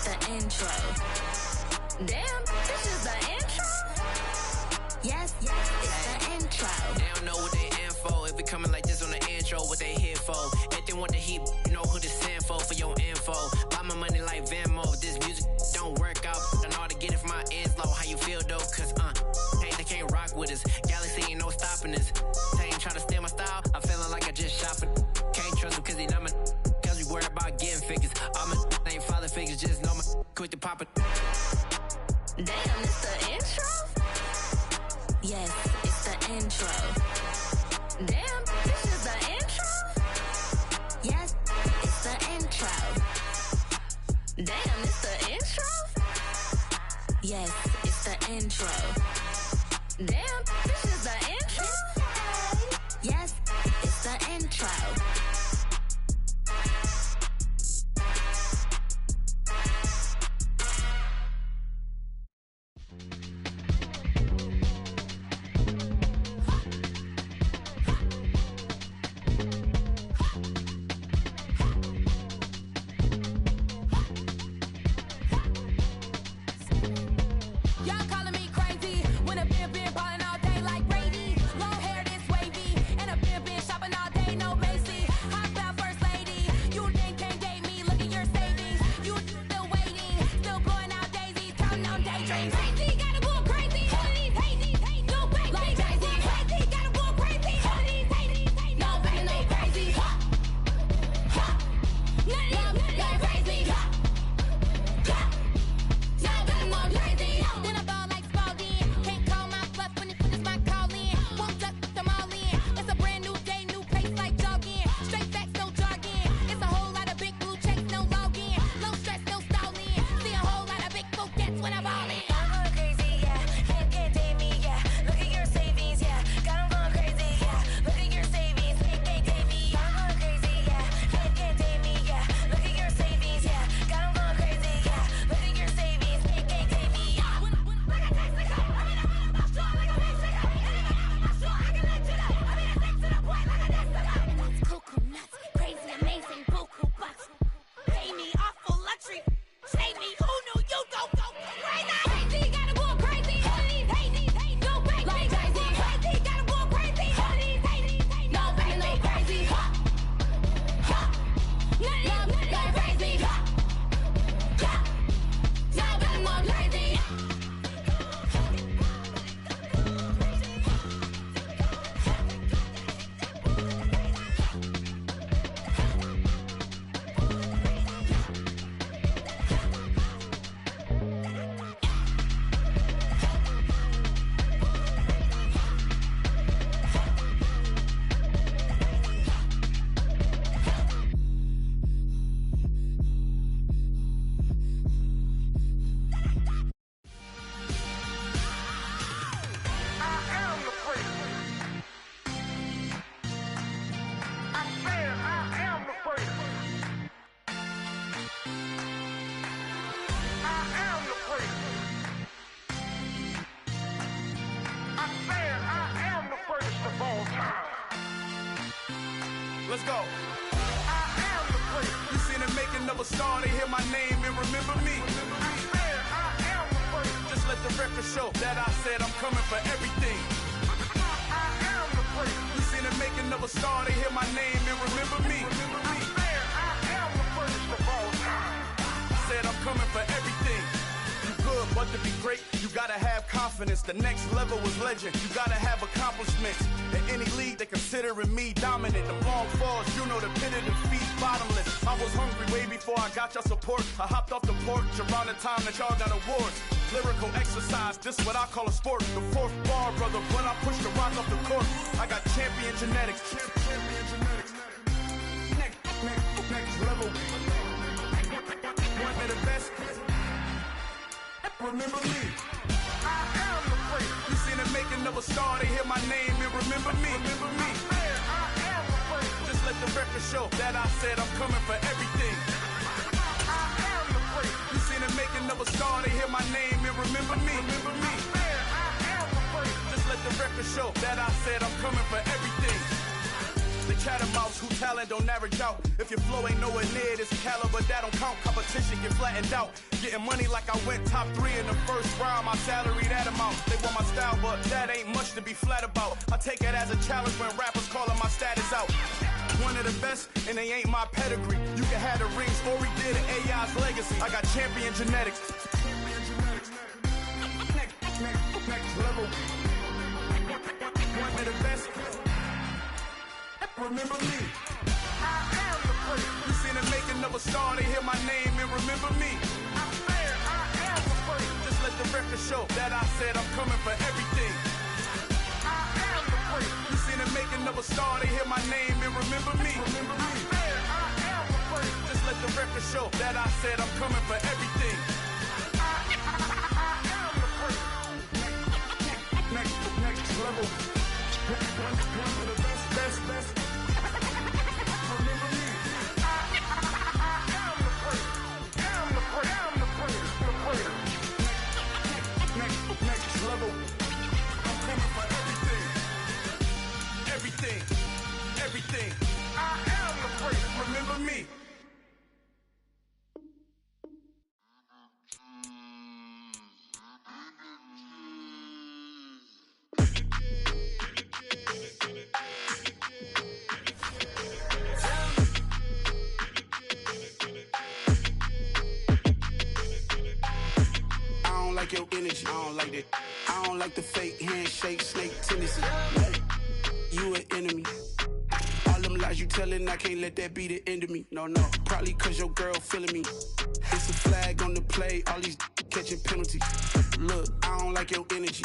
it's the intro. Damn, this is the intro? Yes, it's the intro. They don't know what they in for. If we coming like this on the intro, what they here for? If they want the heat, you know who to send for your info. Buy my money like Venmo. This music don't work out. I know how to get it from my ends low. How you feel though? Cause hey, they can't rock with us. Galaxy ain't no stopping us. They ain't try to steal my style. I'm feeling like I just shopping. Can't trust them cause they not my. Cause we worried about getting figures. All my ain't father figures. Just know my quick to pop it. Damn, it's the intro? Yes, it's the intro. Damn, this is the intro? Yes, it's the intro. Damn, it's the intro? Yes, it's the intro. Damn, this is the intro? Yes, it's the intro. Let's go. I am the place. You seen the making of a star, they hear my name and remember me. I am the place. Just let the record show that I said I'm coming for everything. I am the place. You seen the making of a star, they hear my name and remember me. I am the first of all time. Said I'm coming for everything. You good, but to be great, you gotta have confidence. The next level was legend. You gotta have accomplishments. In any league, they considering me dominant. The long falls, you know the pit of defeat, bottomless. I was hungry way before I got your support. I hopped off the porch around the time that y'all got awards. Lyrical exercise, this what I call a sport. The fourth bar, brother, when I push the rock off the court. I got champion genetics. Champion genetics. Next level. One of the best. Remember me. I am the place. You seen the making of a star, they hear my name and remember me. Remember me. I am the place. Just let the record show that I said I'm coming for everything. I am the place. You seen the making of a star, they hear my name and remember me. Remember me. I am the place. Just let the record show that I said I'm coming for everything. The chattermouths who talent don't average out. If your flow ain't nowhere near this caliber, that don't count. Competition get flattened out. Getting money like I went top 3 in the first round. My salary that amount. They want my style, but that ain't much to be flat about. I take it as a challenge when rappers calling my status out. One of the best, and they ain't my pedigree. You can have the rings, Ori did an AI's legacy. I got champion genetics. Next level. One of the best. Remember me. I am the place. You seen the making of a star, they hear my name and remember me. I swear I am the place. Just let the record show that I said I'm coming for everything. I am the place. You seen the making of a star, they hear my name and remember me. Remember me. I swear I am the place. Just let the record show that I said I'm coming for everything. I am the place. Next level. One of the best. Next level. I'm coming for everything. I am the place. Remember me. I don't like your energy. I don't like that. I don't like the fake handshake, snake tendency. You an enemy. All them lies you telling, I can't let that be the end of me. No. Probably cause your girl feeling me. It's a flag on the play, all these catching penalties. Look, I don't like your energy.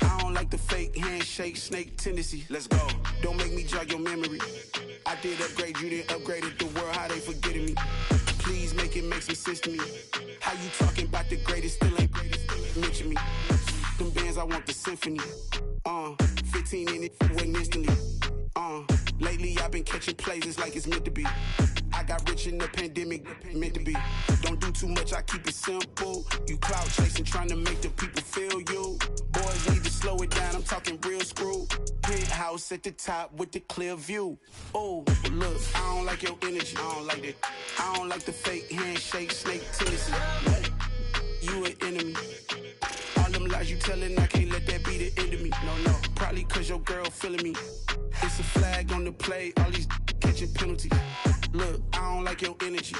I don't like the fake handshake, snake tendency. Let's go. Don't make me jog your memory. I did upgrade, you didn't upgrade it. The world, how they forgetting me. Please make it make some sense to me. How you talking about the greatest, still ain't greatest, mention me. Them bands, I want the symphony. 15 in it, went instantly. Lately I've been catching plays, it's like it's meant to be. I got rich in the pandemic, meant to be. Don't do too much, I keep it simple. You clout chasing, trying to make the people feel you. Boys need to slow it down, I'm talking real screw. Penthouse at the top with the clear view. Oh, look, I don't like your energy, I don't like that. I don't like the fake handshake, snake tendency. You an enemy. All them lies you telling, I can't let that be the end of me. No. Probably cause your girl feeling me. It's a flag on the play, all these catching penalties. Look, I don't like your energy.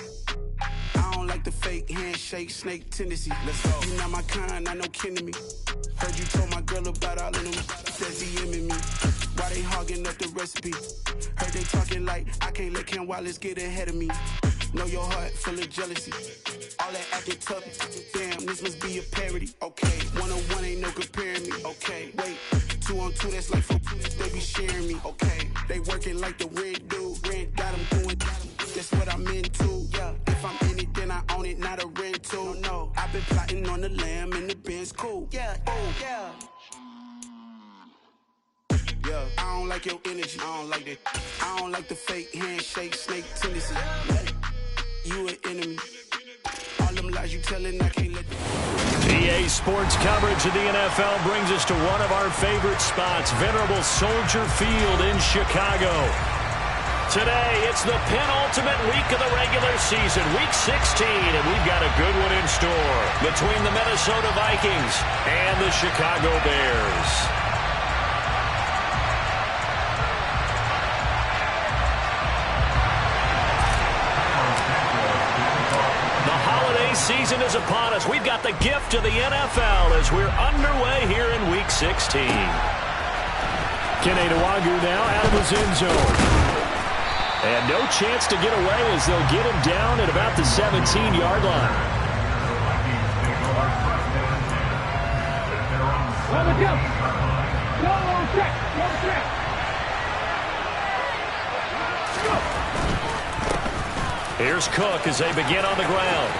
I don't like the fake handshake, snake tendency. Let's go. You not my kind, I know kin to me. Heard you told my girl about all of them that's DMing me. Why they hogging up the recipe? Heard they talking like I can't let Ken Wallace get ahead of me. Know your heart full of jealousy. All that acting tough, damn, this must be a parody. Okay, 1-on-1 ain't no comparing me. Okay, wait, 2-on-2, that's like 4, they be sharing me. Okay, they working like the rent dude. Rent got them doing, that's what I'm into. Yeah, if I'm in it, then I own it, not a rental. No, I've been plotting on the lamb and the Benz cool. Yeah, oh, yeah. Yeah, I don't like your energy, I don't like that. I don't like the fake handshake, snake tendency. You an enemy. All them lies you telling, I can't let. EA Sports coverage of the NFL brings us to one of our favorite spots, venerable Soldier Field in Chicago. Today, it's the penultimate week of the regular season, Week 16, and we've got a good one in store between the Minnesota Vikings and the Chicago Bears. Season is upon us. We've got the gift of the NFL as we're underway here in Week 16. Kene Nwangwu now out of his end zone. And no chance to get away as they'll get him down at about the 17-yard line. Here's Cook as they begin on the ground.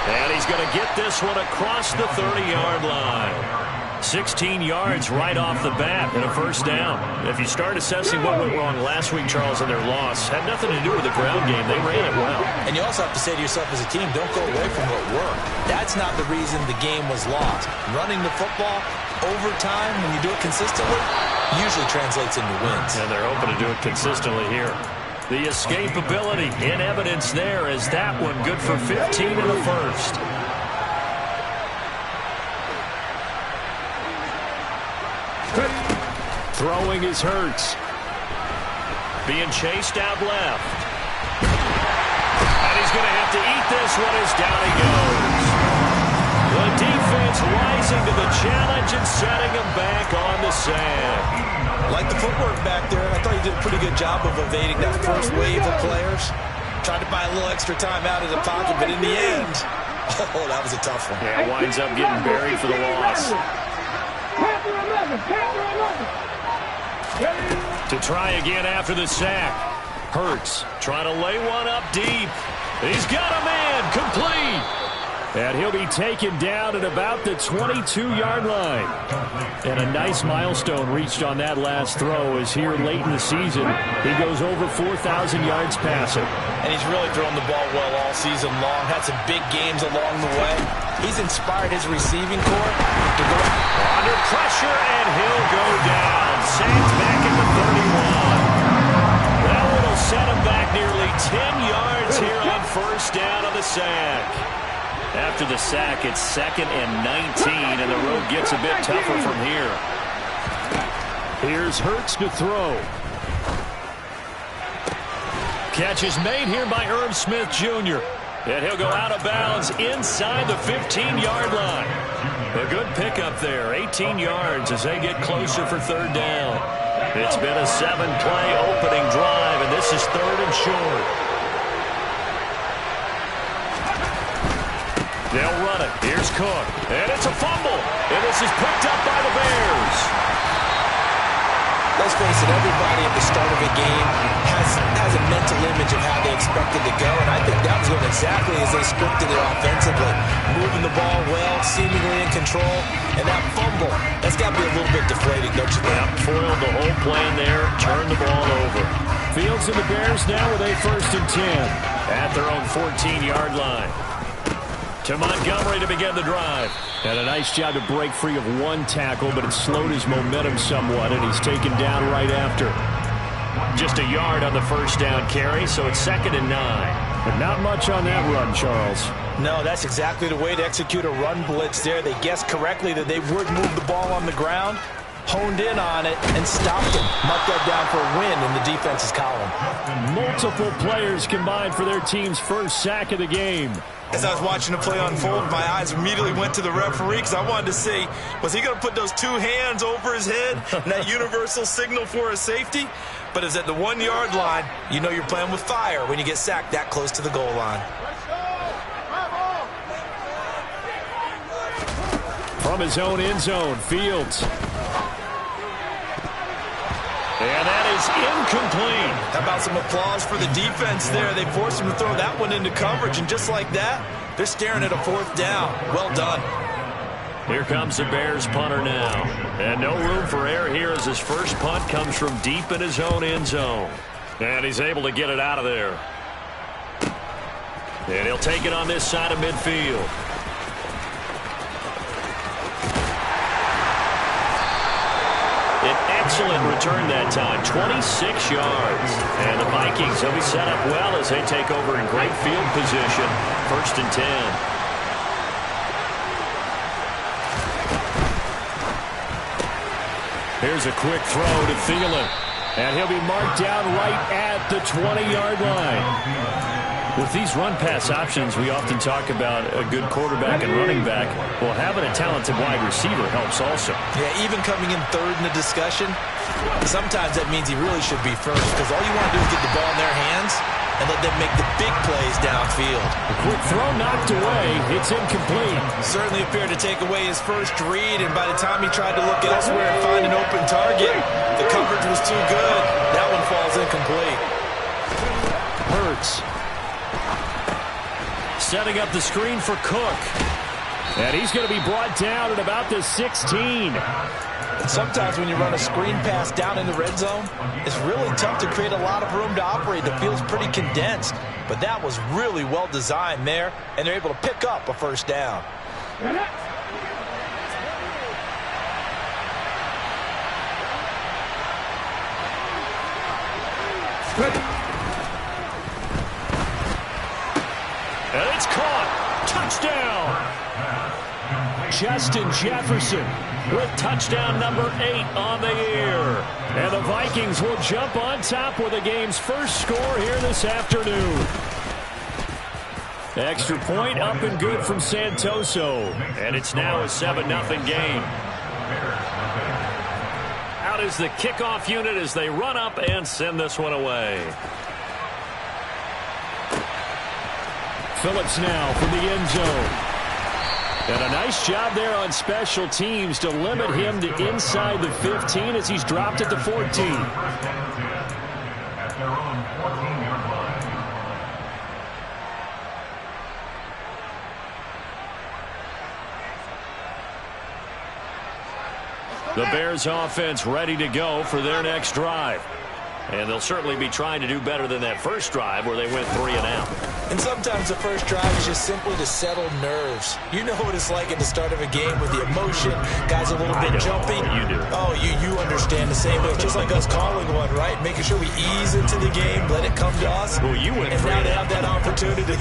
And he's going to get this one across the 30-yard line. 16 yards right off the bat and a first down. If you start assessing what went wrong last week, Charles, in their loss, had nothing to do with the ground game. They ran it well. And you also have to say to yourself as a team, don't go away from what worked. That's not the reason the game was lost. Running the football over time, when you do it consistently, usually translates into wins. And they're hoping to do it consistently here. The escapability in evidence there as that one good for 15 in the first. Throwing is Hurts. Being chased out left. And he's going to have to eat this one as down he goes. The defense rising to the challenge and setting him back on the sand. Like the footwork back there, I thought he did a pretty good job of evading that first wave of players. Tried to buy a little extra time out of the pocket, but in the end, oh, that was a tough one. Yeah, winds up getting buried for the loss. To try again after the sack. Hurts trying to lay one up deep. He's got a man complete. And he'll be taken down at about the 22-yard line. And a nice milestone reached on that last throw as here late in the season, he goes over 4,000 yards passing. And he's really thrown the ball well all season long. Had some big games along the way. He's inspired his receiving corps to go under pressure, and he'll go down. Sacked back at the 31. That one will set him back nearly 10 yards here on first down on the sack. After the sack, it's 2nd and 19, and the road gets a bit tougher from here. Here's Hurts to throw. Catch is made here by Irv Smith Jr. And he'll go out of bounds inside the 15-yard line. A good pickup there, 18 yards as they get closer for third down. It's been a 7-play opening drive, and this is 3rd and short. They'll run it. Here's Cook. And it's a fumble. And this is picked up by the Bears. Let's face it, everybody at the start of a game has a mental image of how they expect it to go, and I think that was going exactly as they scripted it offensively. Moving the ball well, seemingly in control, and that fumble, that's got to be a little bit deflating, don't you think? Yep, foiled the whole plan there, turned the ball over. Fields and the Bears now with a 1st and 10 at their own 14-yard line. To Montgomery to begin the drive. And a nice job to break free of one tackle, but it slowed his momentum somewhat, and he's taken down right after. Just a yard on the first down carry, so it's 2nd and 9. But not much on that run, Charles. No, that's exactly the way to execute a run blitz there. They guessed correctly that they would move the ball on the ground, honed in on it, and stopped it. Marked that down for a win in the defense's column. Multiple players combined for their team's first sack of the game. As I was watching the play unfold, my eyes immediately went to the referee because I wanted to see, was he going to put those 2 hands over his head and that universal signal for a safety? But it's at the 1-yard line. You know you're playing with fire when you get sacked that close to the goal line. From his own end zone, Fields. And that is incomplete. How about some applause for the defense there? They forced him to throw that one into coverage, and just like that, they're staring at a 4th down. Well done. Here comes the Bears punter now. And no room for error here as his first punt comes from deep in his own end zone. And he's able to get it out of there. And he'll take it on this side of midfield. An excellent return that time, 26 yards. And the Vikings will be set up well as they take over in great field position. 1st and 10. Here's a quick throw to Thielen. And he'll be marked down right at the 20-yard line. With these run-pass options, we often talk about a good quarterback and running back. Well, having a talented wide receiver helps also. Yeah, even coming in 3rd in the discussion, sometimes that means he really should be first because all you want to do is get the ball in their hands and let them make the big plays downfield. A quick throw knocked away. It's incomplete. Certainly appeared to take away his first read, and by the time he tried to look elsewhere and find an open target, the coverage was too good. That one falls incomplete. Hurts. Setting up the screen for Cook. And he's going to be brought down at about the 16. Sometimes when you run a screen pass down in the red zone, it's really tough to create a lot of room to operate. The field's pretty condensed. But that was really well designed there, and they're able to pick up a 1st down. And it's caught. Touchdown. Justin Jefferson with touchdown number 8 on the year. And the Vikings will jump on top with the game's first score here this afternoon. Extra point up and good from Santoso. And it's now a 7-0 game. Out is the kickoff unit as they run up and send this one away. Phillips now from the end zone. And a nice job there on special teams to limit him to inside the 15 as he's dropped at the 14. At their own 14-yard line. The Bears offense ready to go for their next drive. And they'll certainly be trying to do better than that first drive where they went 3 and out. And sometimes the first drive is just simply to settle nerves. You know what it's like at the start of a game with the emotion. Guys a little bit jumpy. You do. Oh, you understand the same way. It's just like us calling one, right? Making sure we ease into the game, let it come to us. Well, you went 3 and now and they out. have that opportunity.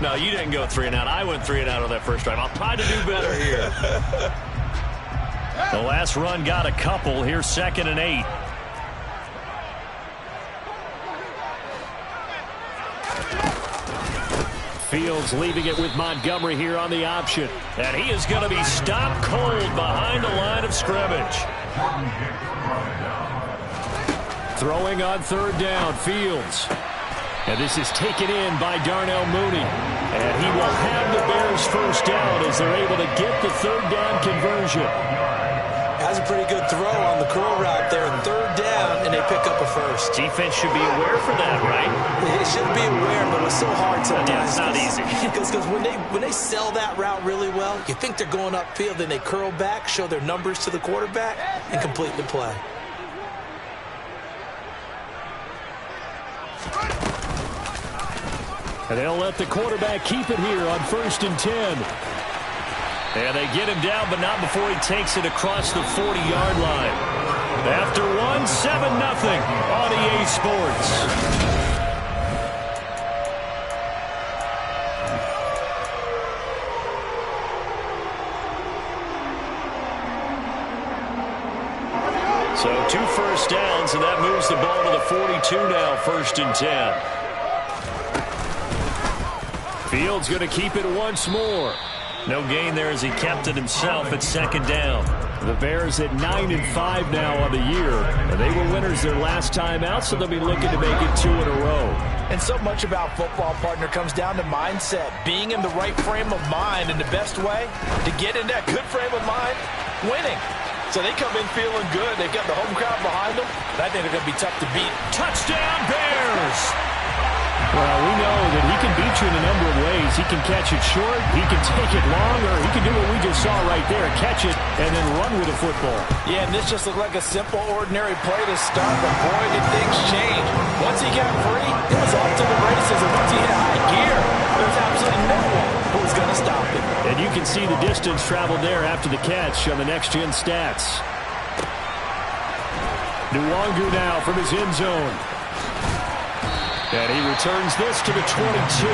No, you didn't go 3 and out. I went 3 and out on that first drive. I'll try to do better here. The last run got a couple. Here's 2nd and 8. Fields leaving it with Montgomery here on the option. And he is going to be stopped cold behind the line of scrimmage. Throwing on 3rd down, Fields. And this is taken in by Darnell Mooney. And he will have the Bears first down as they're able to get the 3rd down conversion. Has a pretty good throw on the curl route there. 3rd down, and they pick up a first. Defense should be aware for that, right? It should be aware, but it's so hard sometimes. Yeah, it's not easy. Because when they sell that route really well, you think they're going upfield, then they curl back, show their numbers to the quarterback, and complete the play. And they'll let the quarterback keep it here on 1st and 10. And they get him down, but not before he takes it across the 40-yard line. After 1, 7-0 on EA Sports. So 2 first downs, and that moves the ball to the 42 now, 1st and 10. Fields going to keep it once more. No gain there as he kept it himself at 2nd down. The Bears at 9-5 now on the year. And they were winners their last time out, so they'll be looking to make it 2 in a row. And so much about football, partner, comes down to mindset. Being in the right frame of mind, and the best way to get in that good frame of mind, winning. So they come in feeling good. They've got the home crowd behind them. And I think they're going to be tough to beat. Touchdown, Bears! Well, we know that he can beat you in a number of ways. He can catch it short, he can take it long, or he can do what we just saw right there, catch it and then run with the football. Yeah, and this just looked like a simple, ordinary play to start, but boy, did things change. Once he got free, it was off to the races, and once he hit high gear, there was absolutely no one who was going to stop him. And you can see the distance traveled there after the catch on the next-gen stats. Nwangu now from his end zone. And he returns this to the 22.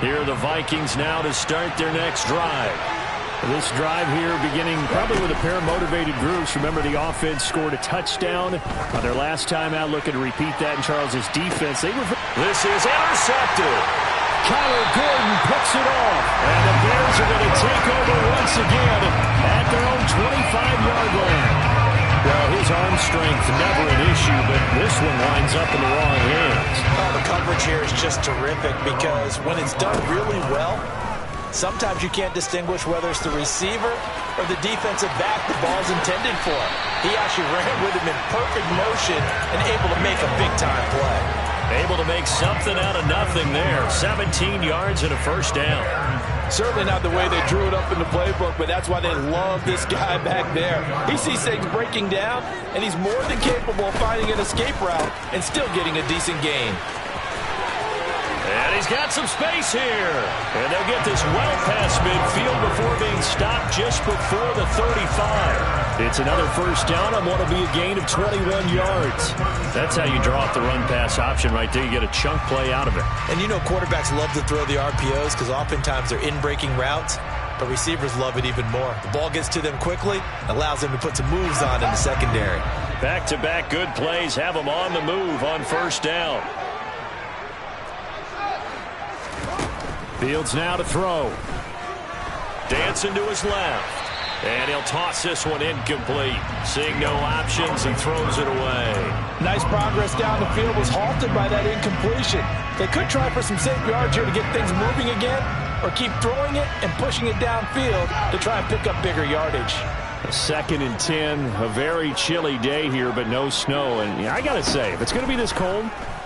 Here are the Vikings now to start their next drive. This drive here beginning probably with a pair of motivated groups. Remember, the offense scored a touchdown on their last time out. Looking to repeat that in Charles's defense. This is intercepted. Kyler Gordon picks it off. And the Bears are going to take over once again at their own 25-yard line. Well, his arm strength never an issue, but this one winds up in the wrong hands. Oh, the coverage here is just terrific because when it's done really well, sometimes you can't distinguish whether it's the receiver or the defensive back the ball's intended for. He actually ran with him in perfect motion and able to make a big-time play. Able to make something out of nothing there. 17 yards and a first down. Certainly not the way they drew it up in the playbook, but that's why they love this guy back there. He sees things breaking down, and he's more than capable of finding an escape route and still getting a decent gain. And he's got some space here. And they'll get this well past midfield before being stopped just before the 35. It's another first down on what will be a gain of 21 yards. That's how you draw up the run-pass option right there. You get a chunk play out of it. And you know quarterbacks love to throw the RPOs because oftentimes they're in-breaking routes. But receivers love it even more. The ball gets to them quickly, allows them to put some moves on in the secondary. Back-to-back good plays have them on the move on first down. Fields now to throw. Dancing to his left. And he'll toss this one incomplete. Seeing no options, he throws it away. Nice progress down the field, was halted by that incompletion. They could try for some safe yards here to get things moving again, or keep throwing it and pushing it downfield to try and pick up bigger yardage. 2nd and 10, a very chilly day here, but no snow. And I got to say, if it's going to be this cold,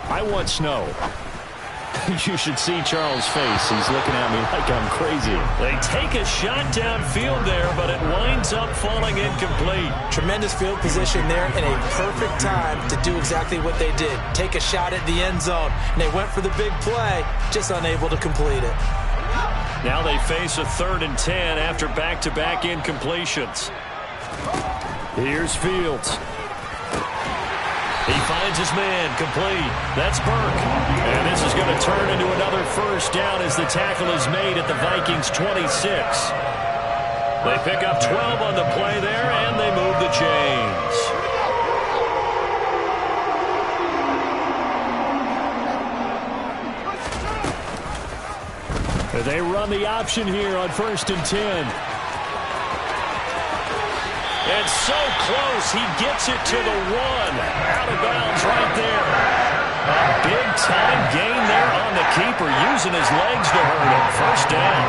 I want snow. You should see Charles' face. He's looking at me like I'm crazy. They take a shot downfield there, but it winds up falling incomplete. Tremendous field position there and a perfect time to do exactly what they did. Take a shot at the end zone. And they went for the big play, just unable to complete it. Now they face a 3rd and 10 after back-to-back incompletions. Here's Fields. He finds his man, complete. That's Burke. And this is going to turn into another first down as the tackle is made at the Vikings' 26. They pick up 12 on the play there, and they move the chains. They run the option here on 1st and 10. And so close, he gets it to the 1. Out of bounds right there. A big-time gain there on the keeper, using his legs to hurt him. First down.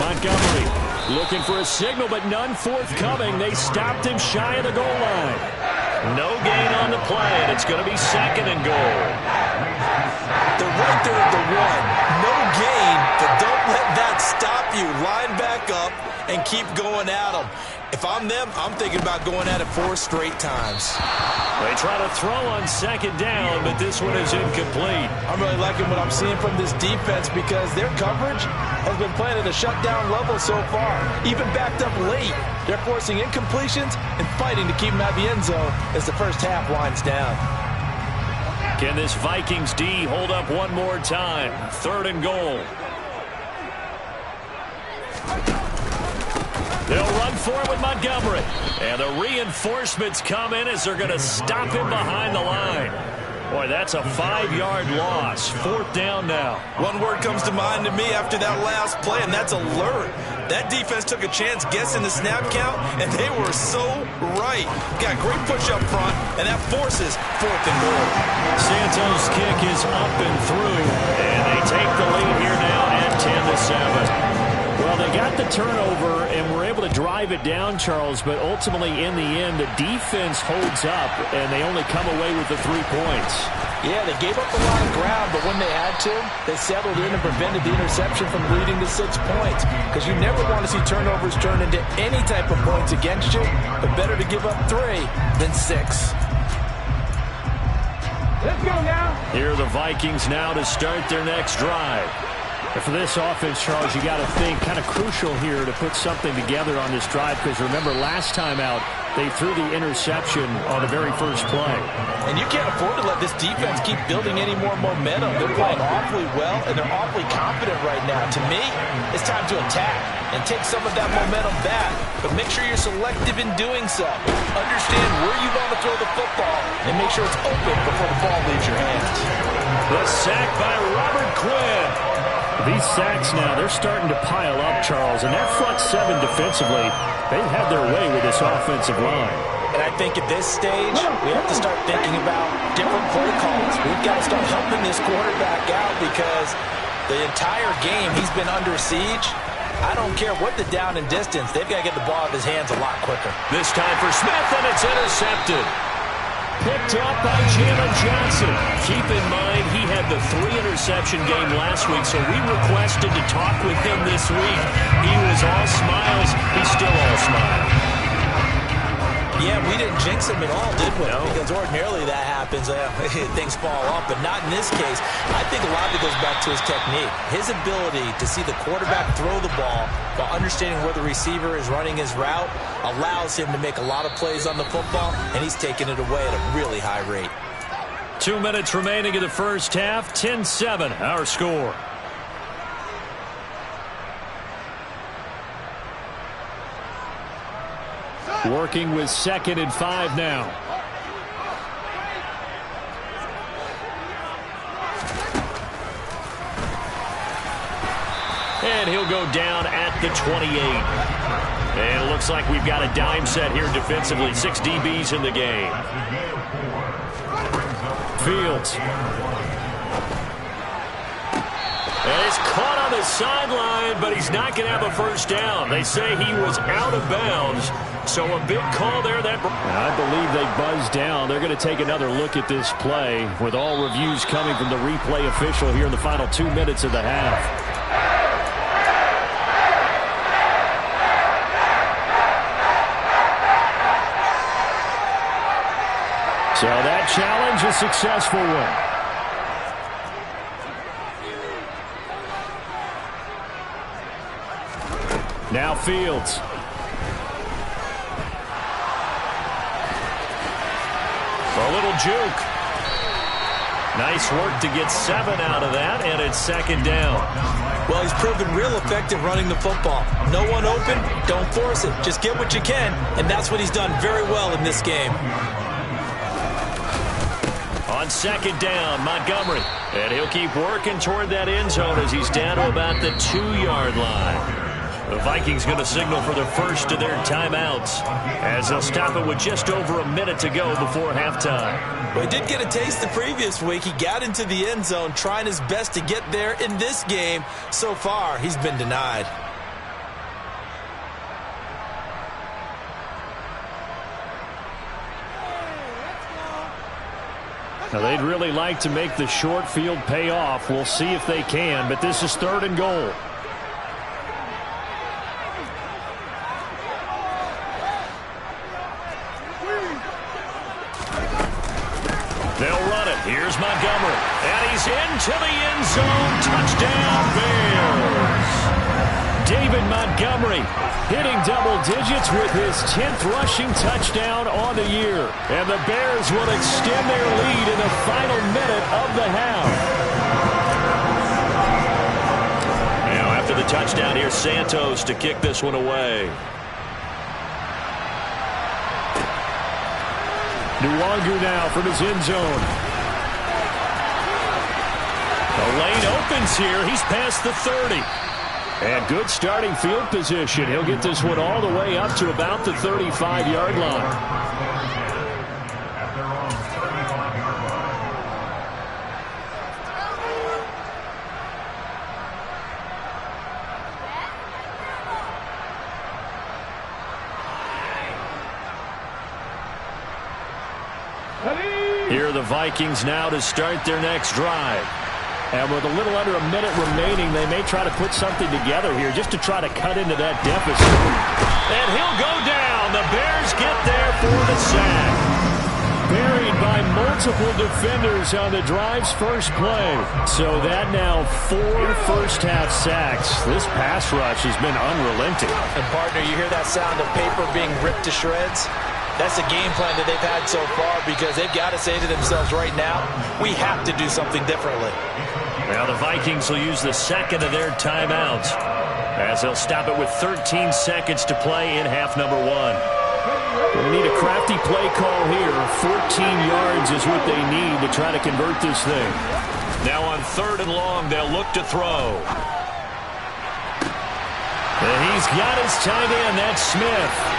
Montgomery looking for a signal, but none forthcoming. They stopped him shy of the goal line. No gain on the play, and it's going to be 2nd and goal. They're right there at the 1. No gain, but don't let that stop you. Line back up and keep going at them. If I'm them, I'm thinking about going at it 4 straight times. They try to throw on 2nd down, but this one is incomplete. I'm really liking what I'm seeing from this defense because their coverage has been playing at a shutdown level so far. Even backed up late, they're forcing incompletions and fighting to keep them out of the end zone as the first half winds down. Can this Vikings D hold up one more time? 3rd and goal. They'll run for it with Montgomery. And the reinforcements come in as they're going to stop him behind the line. Boy, that's a 5-yard loss. 4th down now. One word comes to mind to me after that last play, and that's alert. That defense took a chance guessing the snap count, and they were so right. Got great push up front, and that forces 4th and goal. Santos' kick is up and through, and they take the lead here now at 10-7. Well, they got the turnover and were able to drive it down, Charles, but ultimately in the end, the defense holds up, and they only come away with the 3 points. Yeah, they gave up a lot of ground, but when they had to, they settled in and prevented the interception from leading to 6 points. Because you never want to see turnovers turn into any type of points against you, but better to give up 3 than 6. Let's go now. Here are the Vikings now to start their next drive. And for this offense, Charles, you got to think kind of crucial here to put something together on this drive, because remember last time out, they threw the interception on the very first play. And you can't afford to let this defense keep building any more momentum. They're playing awfully well, and they're awfully confident right now. To me, it's time to attack and take some of that momentum back, but make sure you're selective in doing so. Understand where you want to throw the football and make sure it's open before the ball leaves your hands. The sack by Robert Quinn. These sacks now, they're starting to pile up, Charles, and that front 7 defensively, they've had their way with this offensive line. And I think at this stage, we have to start thinking about different play calls. We've got to start helping this quarterback out because the entire game he's been under siege. I don't care what the down and distance, they've got to get the ball out of his hands a lot quicker. This time for Smith, and it's intercepted. Picked up by Jalen Johnson. Keep in mind, he had the 3-interception game last week, so we requested to talk with him this week. He was all smiles. He's still all smiles. Yeah, we didn't jinx him at all, did we? No. Because ordinarily that happens, things fall off, but not in this case. I think a lot of it goes back to his technique. His ability to see the quarterback throw the ball while understanding where the receiver is running his route allows him to make a lot of plays on the football, and he's taking it away at a really high rate. 2 minutes remaining in the first half, 10-7, our score. Working with 2nd and 5 now. And he'll go down at the 28. And it looks like we've got a dime set here defensively. 6 DBs in the game. Fields. And he's caught on the sideline, but he's not going to have a first down. They say he was out of bounds. So a big call there. And I believe they buzzed down. They're going to take another look at this play with all reviews coming from the replay official here in the final 2 minutes of the half. So that challenge, a successful one. Now Fields. A little juke. Nice work to get 7 out of that, and it's 2nd down. Well, he's proven real effective running the football. No one open, don't force it. Just get what you can, and that's what he's done very well in this game. On 2nd down, Montgomery. And he'll keep working toward that end zone as he's down to about the 2-yard line. The Vikings going to signal for the first of their timeouts as they'll stop it with just over a minute to go before halftime. Well, he did get a taste the previous week. He got into the end zone trying his best to get there in this game. So far, he's been denied. Now, they'd really like to make the short field pay off. We'll see if they can, but this is 3rd and goal. They'll run it. Here's Montgomery. And he's into the end zone. Touchdown, Bears. David Montgomery hitting double digits with his 10th rushing touchdown on the year. And the Bears will extend their lead in the final minute of the half. Now, after the touchdown, here's Santos to kick this one away. Nwangu now from his end zone. The lane opens here. He's past the 30. And good starting field position. He'll get this one all the way up to about the 35-yard line. Here are the Vikings now to start their next drive. And with a little under a minute remaining, they may try to put something together here just to try to cut into that deficit. And he'll go down. The Bears get there for the sack. Buried by multiple defenders on the drive's first play. So that now 4 first-half sacks. This pass rush has been unrelenting. And, partner, you hear that sound of paper being ripped to shreds? That's a game plan that they've had so far because they've got to say to themselves right now, we have to do something differently. Now the Vikings will use the 2nd of their timeouts as they'll stop it with 13 seconds to play in half number 1. They need a crafty play call here. 14 yards is what they need to try to convert this thing. Now on 3rd and long, they'll look to throw. And he's got his tight end. That's Smith.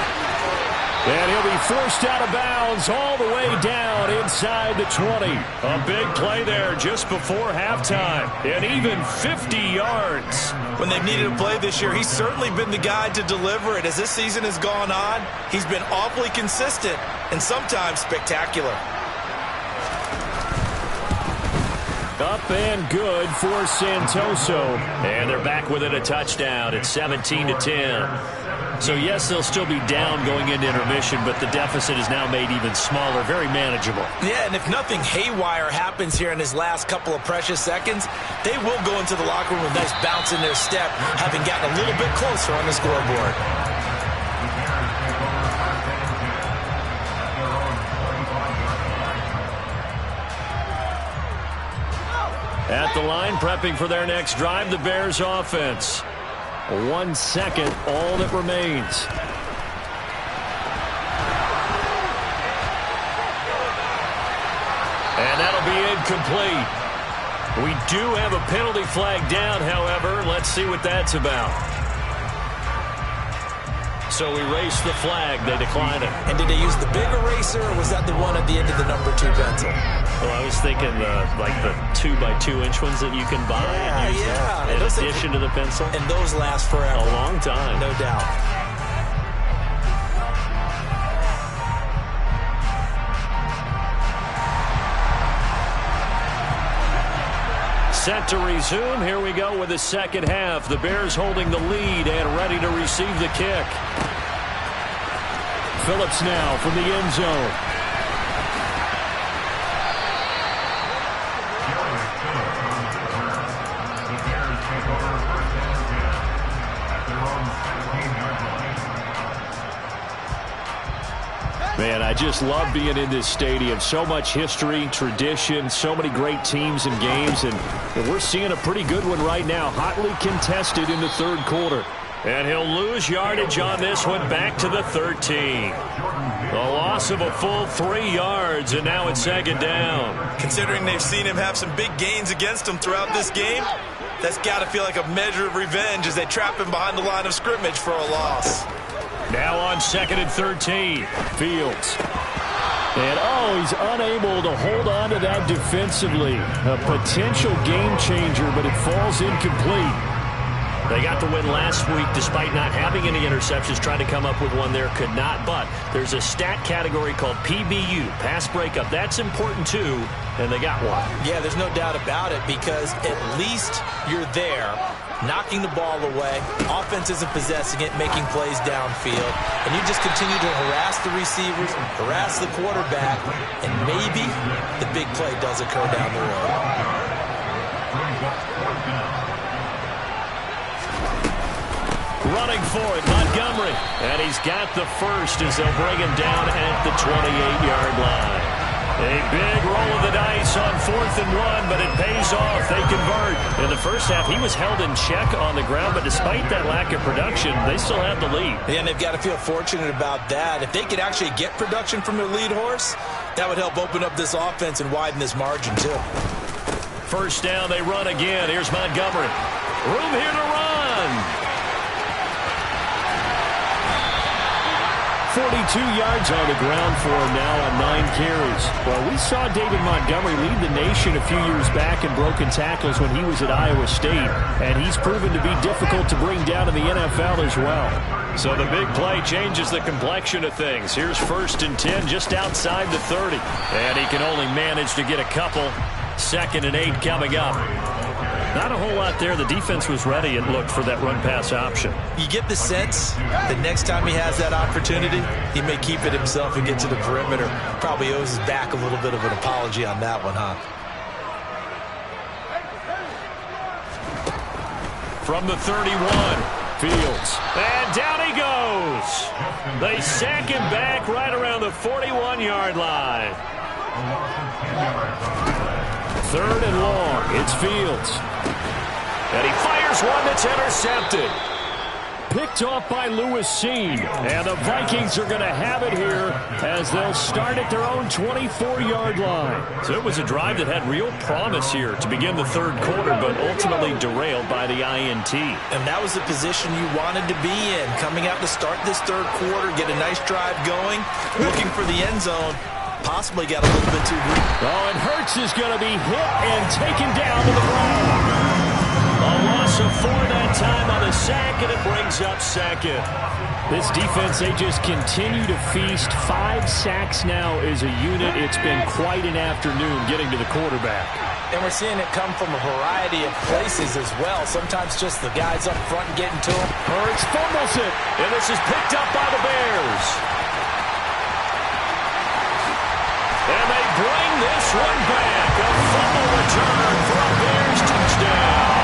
And he'll be forced out of bounds all the way down inside the 20. A big play there just before halftime. And even 50 yards. When they've needed a play this year, he's certainly been the guy to deliver it. As this season has gone on, he's been awfully consistent and sometimes spectacular. Up and good for Santoso. And they're back within a touchdown. It's 17-10. So, yes, they'll still be down going into intermission, but the deficit is now made even smaller, very manageable. Yeah, and if nothing haywire happens here in his last couple of precious seconds, they will go into the locker room with a nice bounce in their step, having gotten a little bit closer on the scoreboard. At the line, prepping for their next drive, the Bears offense. 1 second, all that remains. And that'll be incomplete. We do have a penalty flag down, however. Let's see what that's about. So we race the flag. They decline it. And did they use the big eraser, or was that the one at the end of the number 2 pencil? Well, I was thinking like the 2x2-inch ones that you can buy and use in addition to the pencil. And those last forever. A long time. No doubt. Set to resume. Here we go with the second half. The Bears holding the lead and ready to receive the kick. Phillips now from the end zone. Man, I just love being in this stadium. So much history, tradition, so many great teams and games, and we're seeing a pretty good one right now. Hotly contested in the third quarter. And he'll lose yardage on this one, back to the 13. The loss of a full 3 yards, and now it's second down. Considering they've seen him have some big gains against them throughout this game, that's got to feel like a measure of revenge as they trap him behind the line of scrimmage for a loss. Now on second and 13, Fields. And, he's unable to hold on to that defensively. A potential game changer, but it falls incomplete. They got the win last week despite not having any interceptions. Tried to come up with one there, could not. But there's a stat category called PBU, pass breakup. That's important, too, and they got one. Yeah, there's no doubt about it, because at least you're there, knocking the ball away. Offense isn't possessing it, making plays downfield. And you just continue to harass the receivers, harass the quarterback, and maybe the big play does occur down the road. Running for it, Montgomery. And he's got the first as they'll bring him down at the 28-yard line. A big roll of the dice on 4th and 1, but it pays off. They convert. In the first half, he was held in check on the ground, but despite that lack of production, they still have the lead. Yeah, and they've got to feel fortunate about that. If they could actually get production from their lead horse, that would help open up this offense and widen this margin, too. First down, they run again. Here's Montgomery. Room here to run. 42 yards on the ground for him now on 9 carries. Well, we saw David Montgomery lead the nation a few years back in broken tackles when he was at Iowa State, and he's proven to be difficult to bring down in the NFL as well. So the big play changes the complexion of things. Here's 1st and 10 just outside the 30, and he can only manage to get a couple. 2nd and 8 coming up. Not a whole lot there. The defense was ready, it looked, for that run-pass option. You get the sense that next time he has that opportunity, he may keep it himself and get to the perimeter. Probably owes his back a little bit of an apology on that one, huh? From the 31, Fields. And down he goes. They sack him back right around the 41-yard line. 3rd and long. It's Fields. And he fires one that's intercepted. Picked off by Lewis Seen. And the Vikings are going to have it here as they'll start at their own 24-yard line. So it was a drive that had real promise here to begin the third quarter, but ultimately derailed by the INT. And that was the position you wanted to be in. Coming out to start this third quarter, get a nice drive going, looking for the end zone. Possibly got a little bit too deep. Oh, and Hurts is going to be hit and taken down to the ground. A loss of 4 that time on the sack, and it brings up second. This defense, they just continue to feast. 5 sacks now as a unit. It's been quite an afternoon getting to the quarterback. And we're seeing it come from a variety of places as well. Sometimes just the guys up front and getting to him. Hurts fumbles it, and this is picked up by the Bears. And they bring this one back. A fumble return for a Bears touchdown.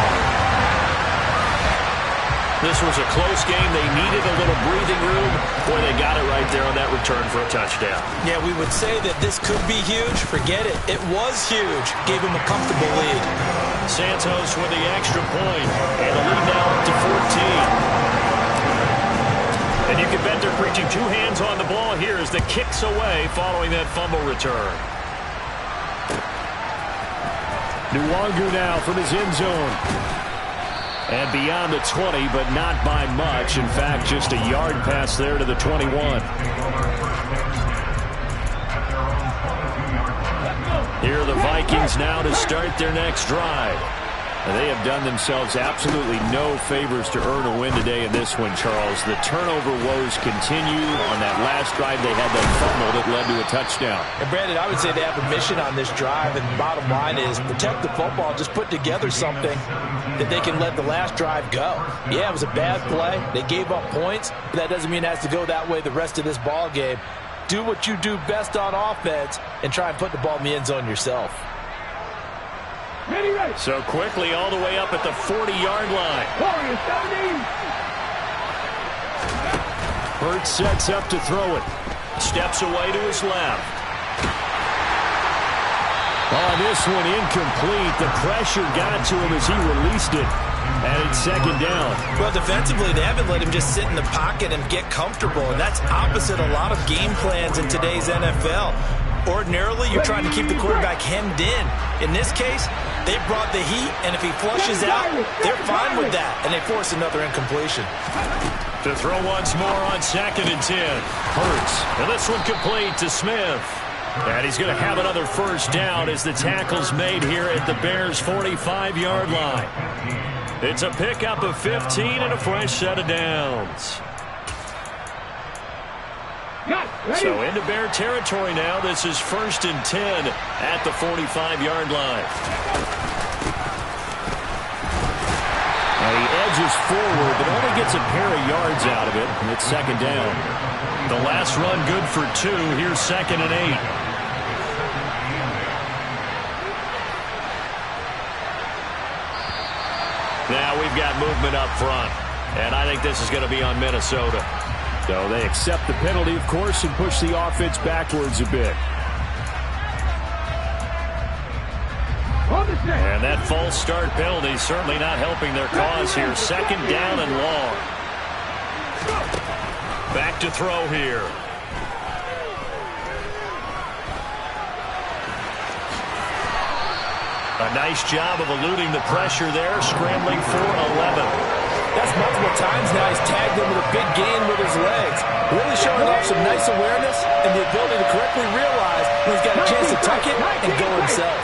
This was a close game. They needed a little breathing room. Boy, they got it right there on that return for a touchdown. Yeah, we would say that this could be huge. Forget it. It was huge. Gave him a comfortable lead. Santos with the extra point. And the lead now up to 14. And you can bet they're preaching two hands on the ball here as the kick's away following that fumble return. Nwangu now from his end zone. And beyond the 20, but not by much. In fact, just a yard pass there to the 21. Here are the Vikings now to start their next drive. They have done themselves absolutely no favors to earn a win today in this one, Charles. The turnover woes continue. On that last drive, they had that fumble that led to a touchdown. And Brandon, I would say they have a mission on this drive, and the bottom line is protect the football. Just put together something that they can let the last drive go. Yeah, it was a bad play. They gave up points, but that doesn't mean it has to go that way the rest of this ball game. Do what you do best on offense and try and put the ball in the end zone yourself. So quickly all the way up at the 40-yard line. Hurts sets up to throw it. Steps away to his left. On this one, incomplete. The pressure got to him as he released it. And it's second down. Well, defensively, they haven't let him just sit in the pocket and get comfortable. And that's opposite a lot of game plans in today's NFL. Ordinarily, you're trying to keep the quarterback hemmed in. In this case, they brought the heat, and if he flushes out, they're fine with that, and they force another incompletion. To throw once more on 2nd and 10. Hurts. And this one complete to Smith. And he's going to have another first down as the tackle's made here at the Bears' 45-yard line. It's a pickup of 15 and a fresh set of downs. So into Bear territory now. This is 1st and 10 at the 45-yard line. Now he edges forward, but only gets a pair of yards out of it. And it's second down. The last run good for 2. Here's 2nd and 8. Now we've got movement up front. And I think this is going to be on Minnesota. So they accept the penalty, of course, and push the offense backwards a bit. And that false start penalty certainly not helping their cause here. Second down and long. Back to throw here. A nice job of eluding the pressure there, scrambling for 11. That's multiple times now he's tagged him with a big gain with his legs. Really showing off some nice awareness and the ability to correctly realize when he's got a chance to tuck it and go himself.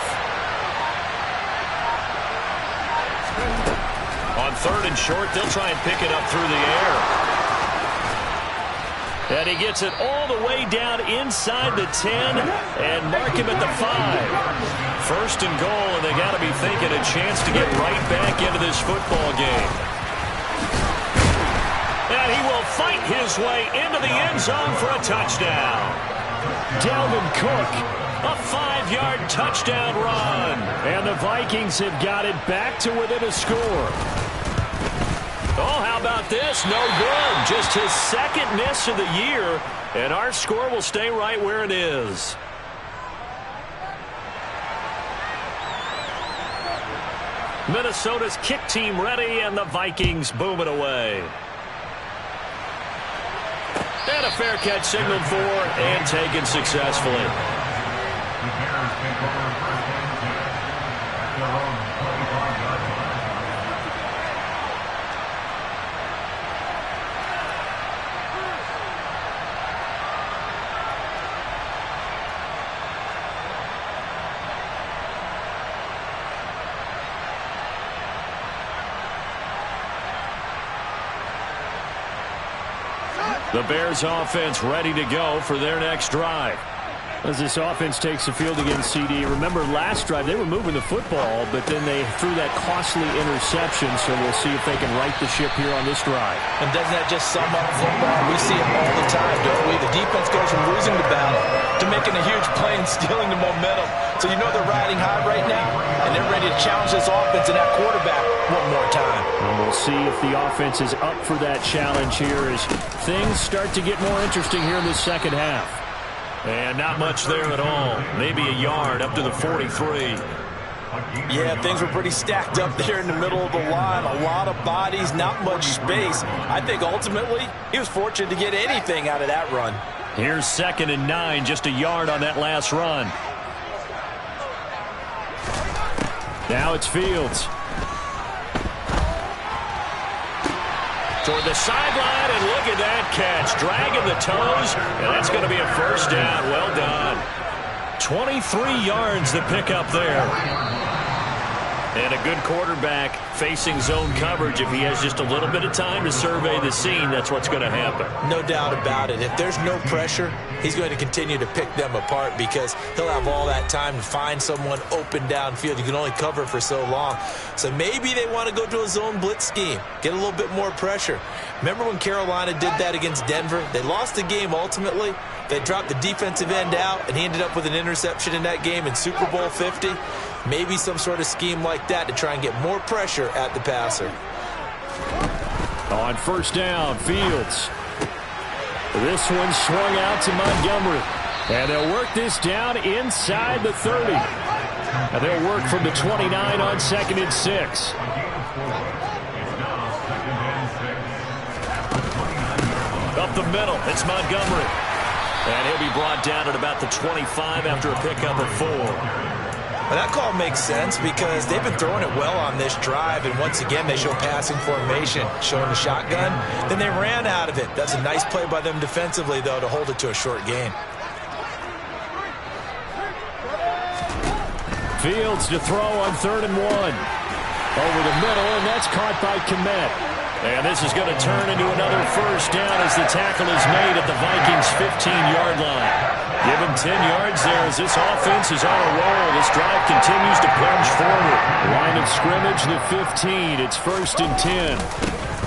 On 3rd and short, they'll try and pick it up through the air. And he gets it all the way down inside the 10 and mark him at the 5. 1st and goal, and they got to be thinking a chance to get right back into this football game. And he will fight his way into the end zone for a touchdown. Dalvin Cook, a 5-yard touchdown run. And the Vikings have got it back to within a score. Oh, how about this? No good. Just his 2nd miss of the year. And our score will stay right where it is. Minnesota's kick team ready, and the Vikings boom it away. And a fair catch signaled for and taken successfully. The Bears take over 1st and 10 at their own 45-yard line. The Bears offense ready to go for their next drive. As this offense takes the field against CD, remember last drive they were moving the football, but then they threw that costly interception, so we'll see if they can right the ship here on this drive. And doesn't that just sum up football? We see it all the time, don't we? The defense goes from losing the battle to making a huge play and stealing the momentum. So you know they're riding high right now, and they're ready to challenge this offense and that quarterback one more time. And we'll see if the offense is up for that challenge here as things start to get more interesting here in the second half. And not much there at all. Maybe a yard up to the 43. Yeah, things were pretty stacked up there in the middle of the line. A lot of bodies, not much space. I think ultimately he was fortunate to get anything out of that run. Here's 2nd and 9, just a yard on that last run. Now it's Fields. Toward the sideline, and look at that catch. Dragging the toes, and that's going to be a first down. Well done. 23 yards to pick up there. And a good quarterback facing zone coverage. If he has just a little bit of time to survey the scene, that's what's going to happen. No doubt about it. If there's no pressure, he's going to continue to pick them apart because he'll have all that time to find someone open downfield. You can only cover for so long. So maybe they want to go to a zone blitz scheme, get a little bit more pressure. Remember when Carolina did that against Denver? They lost the game ultimately. They dropped the defensive end out, and he ended up with an interception in that game in Super Bowl 50. Maybe some sort of scheme like that to try and get more pressure at the passer. On first down, Fields. This one swung out to Montgomery. And they'll work this down inside the 30. And they'll work from the 29 on 2nd and 6. Up the middle, it's Montgomery. And he'll be brought down at about the 25 after a pickup of 4. Well, that call makes sense because they've been throwing it well on this drive, and once again they show passing formation, showing the shotgun. Then they ran out of it. That's a nice play by them defensively, though, to hold it to a short gain. Fields to throw on 3rd and 1. Over the middle, and that's caught by Kmet. And this is going to turn into another first down as the tackle is made at the Vikings' 15-yard line. Give him 10 yards there as this offense is on a roll. This drive continues to plunge forward. Line of scrimmage, the 15. It's 1st and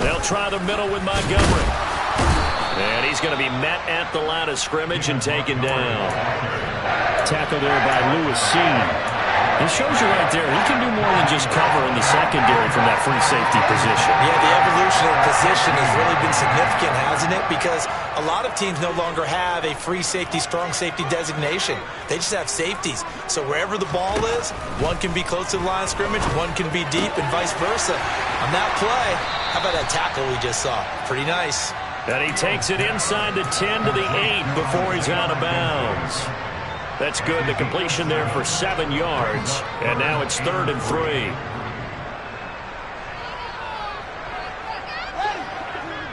10. They'll try the middle with Montgomery. And he's going to be met at the line of scrimmage and taken down. Tackle there by Lewis C. It shows you right there, he can do more than just cover in the secondary from that free safety position. Yeah, the evolution of position has really been significant, hasn't it? Because a lot of teams no longer have a free safety, strong safety designation. They just have safeties. So wherever the ball is, one can be close to the line of scrimmage, one can be deep, and vice versa. On that play, how about that tackle we just saw? Pretty nice. And he takes it inside the 10 to the 8 before he's out of bounds. That's good. The completion there for 7 yards. And now it's 3rd and 3.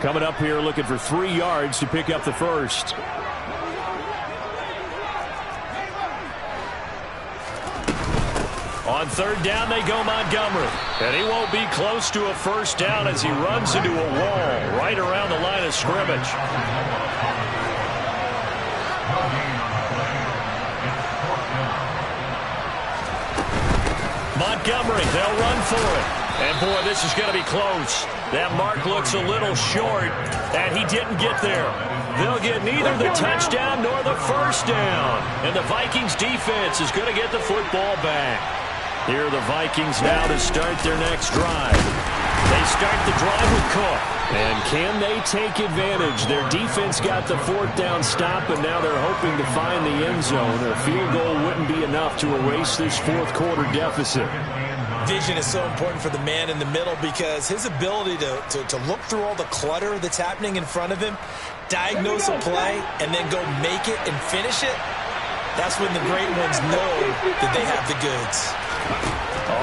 Coming up here looking for 3 yards to pick up the first. On 3rd down they go Montgomery. And he won't be close to a first down as he runs into a wall right around the line of scrimmage. Montgomery, they'll run for it. And, boy, this is going to be close. That mark looks a little short, and he didn't get there. They'll get neither the touchdown nor the first down. And the Vikings defense is going to get the football back. Here are the Vikings now to start their next drive. They start the drive with Cook. And can they take advantage? Their defense got the 4th down stop, and now they're hoping to find the end zone. A field goal wouldn't be enough to erase this 4th quarter deficit. Vision is so important for the man in the middle because his ability to look through all the clutter that's happening in front of him, diagnose a play, and then go make it and finish it, that's when the great ones know that they have the goods.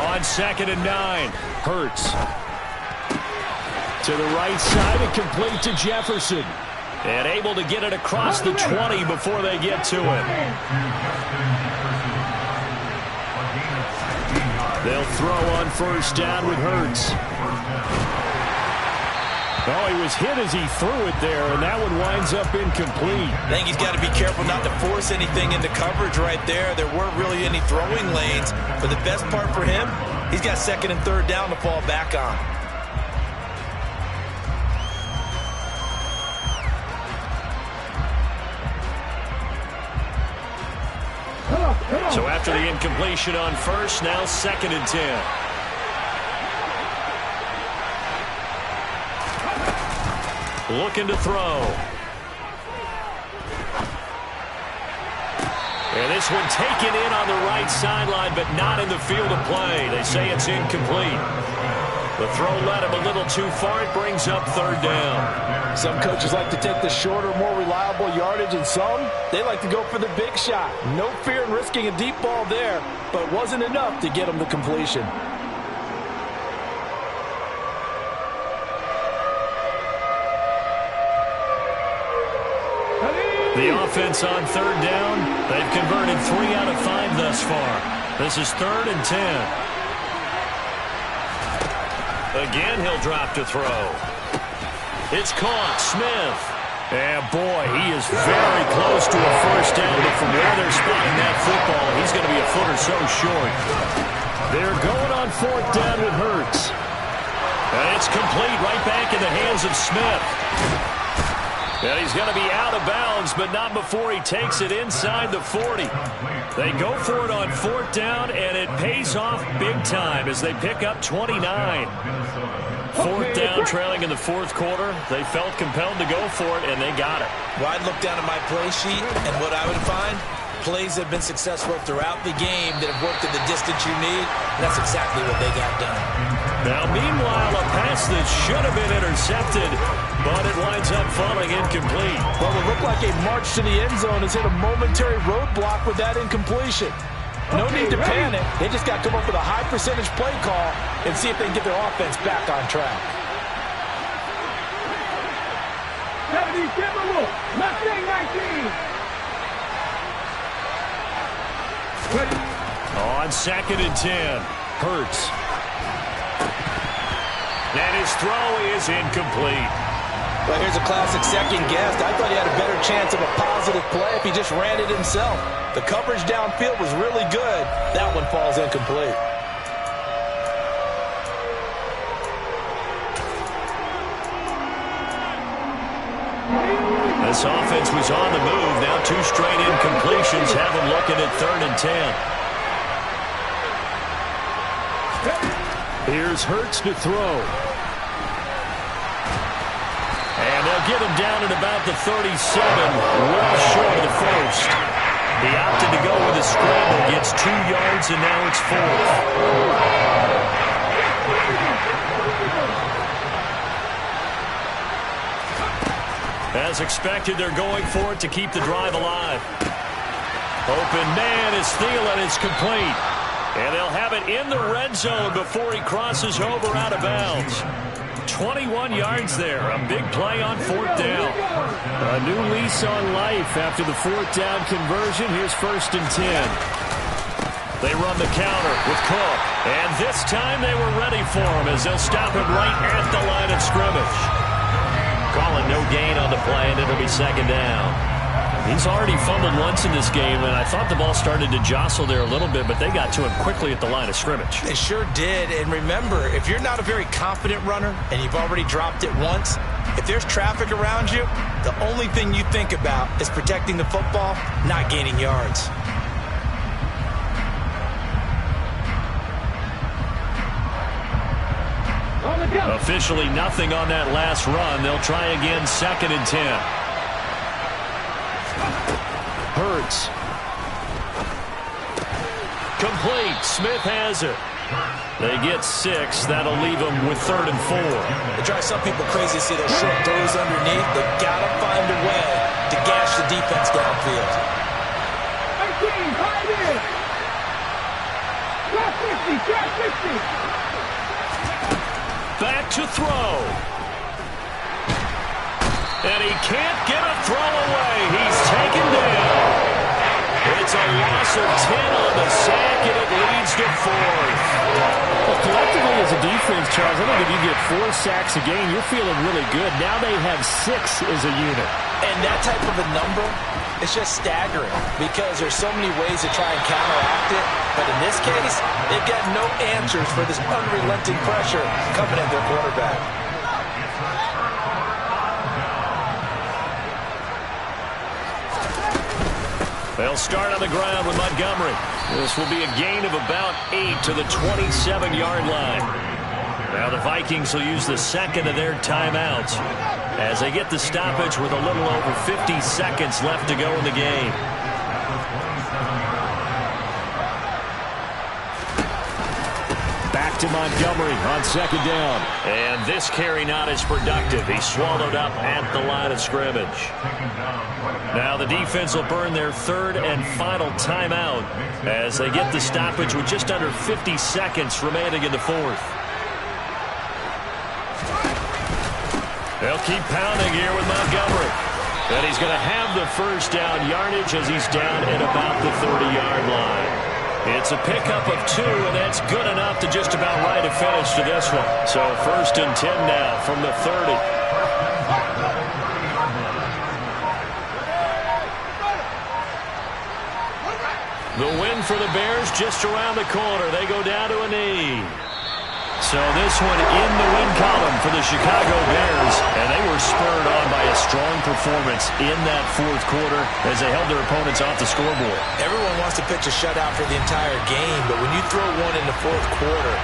On 2nd and 9, Hurts. To the right side and complete to Jefferson. And able to get it across the 20 before they get to it. They'll throw on first down with Hurts. Oh, he was hit as he threw it there, and that one winds up incomplete. I think he's got to be careful not to force anything into coverage right there. There weren't really any throwing lanes, but the best part for him, he's got second and third down to fall back on. So after the incompletion on first, now second and 10. Looking to throw. And this one taken in on the right sideline, but not in the field of play. They say it's incomplete. The throw led him a little too far. It brings up third down. Some coaches like to take the shorter, more reliable yardage, and some, they like to go for the big shot. No fear in risking a deep ball there, but it wasn't enough to get him the completion. The offense on third down, they've converted 3 out of 5 thus far. This is third and 10. Again, he'll drop to throw. It's caught. Smith. And boy, he is very close to a first down, but from where they're spotting that football, he's going to be a foot or so short. They're going on fourth down with Hurts. And it's complete right back in the hands of Smith. And he's going to be out of bounds, but not before he takes it inside the 40. They go for it on fourth down, and it pays off big time as they pick up 29. Fourth down, trailing in the fourth quarter. They felt compelled to go for it, and they got it. Well, I'd look down at my play sheet, and what I would find, plays that have been successful throughout the game that have worked at the distance you need, and that's exactly what they got done. Now, meanwhile, a pass that should have been intercepted, but it winds up falling incomplete. Well, it looked like a march to the end zone has hit a momentary roadblock with that incompletion. No need to panic. They just got to come up with a high percentage play call and see if they can get their offense back on track. On second and 10, Hurts. And his throw is incomplete. Well, here's a classic second guess. I thought he had a better chance of a positive play if he just ran it himself. The coverage downfield was really good. That one falls incomplete. This offense was on the move. Now 2 straight incompletions have them looking at third and 10. Here's Hurts to throw. And they'll get him down at about the 37, well short of the first. He opted to go with a scramble, gets 2 yards, and now it's 4th. As expected, they're going for it to keep the drive alive. Open man is Thielen. It's complete. And they'll have it in the red zone before he crosses over out of bounds. 21 yards there. A big play on fourth down. A new lease on life after the fourth down conversion. Here's first and 10. They run the counter with Cook. And this time they were ready for him as they'll stop him right at the line of scrimmage. Calling no gain on the play, and it'll be second down. He's already fumbled once in this game, and I thought the ball started to jostle there a little bit, but they got to him quickly at the line of scrimmage. They sure did, and remember, if you're not a very confident runner and you've already dropped it once, if there's traffic around you, the only thing you think about is protecting the football, not gaining yards. Officially nothing on that last run. They'll try again, second and 10. Hurts. Complete. Smith has it. They get 6. That'll leave them with third and 4. They drive some people crazy to see those short throws underneath. They've got to find a way to gash the defense downfield. 18, 5 in. Drop 50, drop 50. Back to throw. And he can't get a throw away. He's taken down. It's a loss of 10 on the sack, and it leads to 4th. Well, collectively as a defense, Charles, I think if you get 4 sacks a game, you're feeling really good. Now they have 6 as a unit. And that type of a number, it's just staggering because there's so many ways to try and counteract it. But in this case, they've got no answers for this unrelenting pressure coming at their quarterback. They'll start on the ground with Montgomery. This will be a gain of about 8 to the 27-yard line. Now the Vikings will use the second of their timeouts as they get the stoppage with a little over 50 seconds left to go in the game. Back to Montgomery on second down. And this carry not as productive. He's swallowed up at the line of scrimmage. Now the defense will burn their third and final timeout as they get the stoppage with just under 50 seconds remaining in the fourth. They'll keep pounding here with Montgomery. And he's going to have the first down yardage as he's down at about the 30-yard line. It's a pickup of 2, and that's good enough to just about right a finish to this one. So 1st and 10 now from the 30. The win for the Bears just around the corner. They go down to a knee. So this one in the win column for the Chicago Bears, and they were spurred on by a strong performance in that fourth quarter as they held their opponents off the scoreboard. Everyone wants to pitch a shutout for the entire game, but when you throw one in the fourth quarter,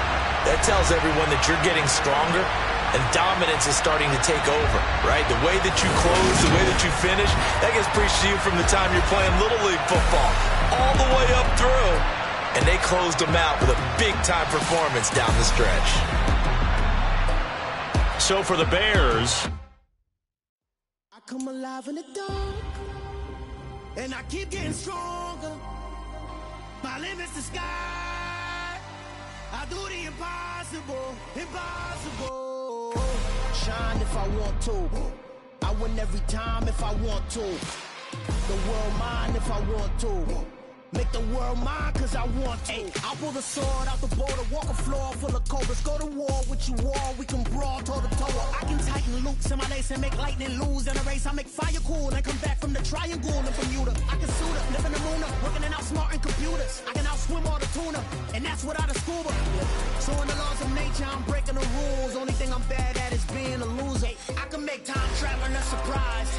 that tells everyone that you're getting stronger and dominance is starting to take over, right? The way that you close, the way that you finish, that gets preached to you from the time you're playing Little League football all the way up through. And they closed them out with a big-time performance down the stretch. So for the Bears, I come alive in the dark, and I keep getting stronger. My limit's the sky. I do the impossible, impossible. Shine if I want to. I win every time if I want to. The world mine if I want to. Make the world mine cause I want to. Ay, I'll pull the sword out the border, walk a floor full of cobras. Go to war with you all, we can brawl toe to toe. I can tighten loops in my lace and make lightning lose in a race. I make fire cool and come back from the triangle in Bermuda. I can suit up, live in the moon up, working and outsmarting computers. I can outswim all the tuna, and that's without a scuba. So in the laws of nature, I'm breaking the rules. Only thing I'm bad at is being a loser. I can make time traveling a surprise.